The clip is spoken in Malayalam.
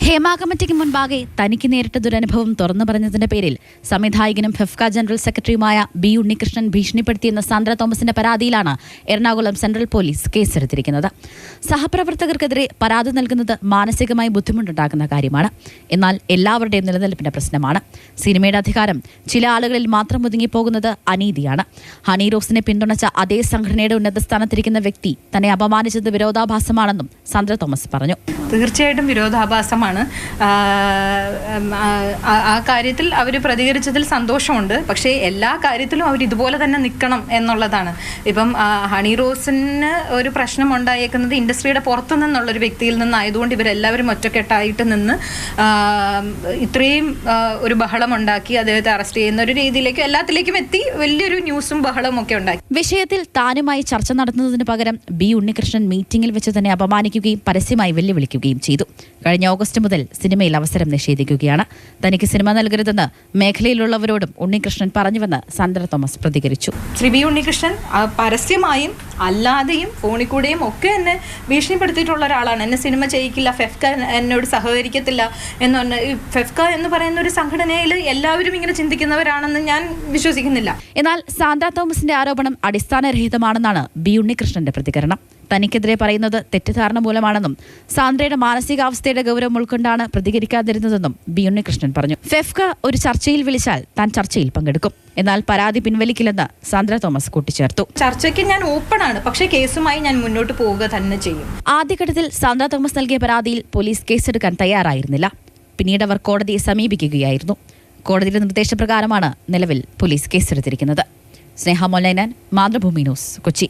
ഹേമ കമ്മിറ്റിക്ക് മുൻപാകെ തനിക്ക് നേരിട്ട ദുരനുഭവം തുറന്നു പറഞ്ഞതിന്റെ പേരിൽ സംവിധായകനും ഫെഫ്ക ജനറൽ സെക്രട്ടറിയുമായ ബി ഉണ്ണികൃഷ്ണൻ ഭീഷണിപ്പെടുത്തിയെന്ന സാന്ദ്ര തോമസിന്റെ പരാതിയിലാണ് എറണാകുളം സെൻട്രൽ പോലീസ് കേസെടുത്തിരിക്കുന്നത്. സഹപ്രവർത്തകർക്കെതിരെ പരാതി നൽകുന്നത് മാനസികമായി ബുദ്ധിമുട്ടുണ്ടാക്കുന്ന കാര്യമാണ്. എന്നാൽ എല്ലാവരുടെയും നിലനിൽപ്പിന്റെ പ്രശ്നമാണ്. സിനിമയുടെ അധികാരം ചില ആളുകളിൽ മാത്രം ഒതുങ്ങിപ്പോകുന്നത് അനീതിയാണ്. ഹണി റോസിനെ പിന്തുണച്ച അതേ സംഘടനയുടെ ഉന്നത സ്ഥാനത്തിരിക്കുന്ന വ്യക്തി തന്നെ അപമാനിച്ചത് വിരോധാഭാസമാണെന്നും സാന്ദ്ര തോമസ് പറഞ്ഞു. തീർച്ചയായിട്ടും വിരോധാഭാസമാണ്. ആ കാര്യത്തിൽ അവർ പ്രതികരിച്ചതിൽ സന്തോഷമുണ്ട്. പക്ഷേ എല്ലാ കാര്യത്തിലും അവർ ഇതുപോലെ തന്നെ നിൽക്കണം എന്നുള്ളതാണ്. ഇപ്പം ഹണി റോസിന് ഒരു പ്രശ്നം ഉണ്ടായേക്കുന്നത് ഇൻഡസ്ട്രിയുടെ പുറത്തു നിന്നുള്ളൊരു വ്യക്തിയിൽ നിന്നായതുകൊണ്ട് ഇവരെല്ലാവരും ഒറ്റക്കെട്ടായിട്ട് നിന്ന് ഇത്രയും ഒരു ബഹളം ഉണ്ടാക്കി അദ്ദേഹത്തെ അറസ്റ്റ് ചെയ്യുന്ന ഒരു രീതിയിലേക്ക് എല്ലാത്തിലേക്കും എത്തി വലിയൊരു ന്യൂസും ബഹളവും ഒക്കെ ഉണ്ടാക്കി. വിഷയത്തിൽ താനുമായി ചർച്ച നടത്തുന്നതിന് പകരം ബി ഉണ്ണികൃഷ്ണൻ മീറ്റിംഗിൽ വെച്ച് തന്നെ അപമാനിക്കുകയും പരസ്യമായി വെല്ലുവിളിക്കുകയും ചെയ്തു. കഴിഞ്ഞ ഓഗസ്റ്റ് മുതൽ സിനിമയിൽ അവസരം നിഷേധിക്കുകയാണ്. തനിക്ക് സിനിമ നൽകരുതെന്ന് മേഖലയിലുള്ളവരോടും ഉണ്ണികൃഷ്ണൻ പറഞ്ഞുവെന്ന് സാന്ദ്ര തോമസ് പ്രതികരിച്ചു. ശ്രീ ബി ഉണ്ണികൃഷ്ണൻ പരസ്യമായും അല്ലാതെയും ഫോണിൽ കൂടെയും ഒക്കെ എന്നെ ഭീഷണിപ്പെടുത്തിയിട്ടുള്ള ഒരാളാണ്. എന്നെ സിനിമ ചെയ്യിക്കില്ല, ഫെഫ്ക എന്നോട് സഹകരിക്കത്തില്ല എന്ന് പറഞ്ഞ ഫെഫ്ക എന്ന് പറയുന്ന ഒരു സംഘടനയിൽ എല്ലാവരും ഇങ്ങനെ ചിന്തിക്കുന്നവരാണെന്ന് ഞാൻ വിശ്വസിക്കുന്നില്ല. എന്നാൽ സാന്ദ്ര തോമസിന്റെ ആരോപണം അടിസ്ഥാനരഹിതമാണെന്നാണ് ബി ഉണ്ണികൃഷ്ണന്റെ പ്രതികരണം. തനിക്കെതിരെ പറയുന്നത് തെറ്റിദ്ധാരണ മൂലമാണെന്നും സാന്ദ്രയുടെ മാനസികാവസ്ഥയുടെ ഗൗരവം ഉൾക്കൊണ്ടാണ് പ്രതികരിക്കാതിരുന്നതെന്നും ബി ഉണ്ണികൃഷ്ണൻ പറഞ്ഞു. ഫെഫ്ക ഒരു ചർച്ചയിൽ വിളിച്ചാൽ താൻ ചർച്ചയിൽ പങ്കെടുക്കും, എന്നാൽ പരാതി പിൻവലിക്കില്ലെന്ന് സാന്ദ്ര തോമസ് കൂട്ടിച്ചേർത്തു. ചർച്ചയ്ക്ക് ഞാൻ ഓപ്പൺ ആണ്, പക്ഷേ കേസുമായി ഞാൻ മുന്നോട്ട് പോവുക തന്നെ ചെയ്യും. ആദ്യഘട്ടത്തിൽ സാന്ദ്ര തോമസ് നൽകിയ പരാതിയിൽ പോലീസ് കേസെടുക്കാൻ തയ്യാറായിരുന്നില്ല. പിന്നീട് അവർ കോടതിയെ സമീപിക്കുകയായിരുന്നു. കോടതിയുടെ നിർദ്ദേശപ്രകാരമാണ് നിലവിൽ പോലീസ് കേസെടുത്തിരിക്കുന്നത്. സ്നേഹ മൊല്ലൈനാൻ, മാതൃഭൂമി ന്യൂസ്, കൊച്ചി.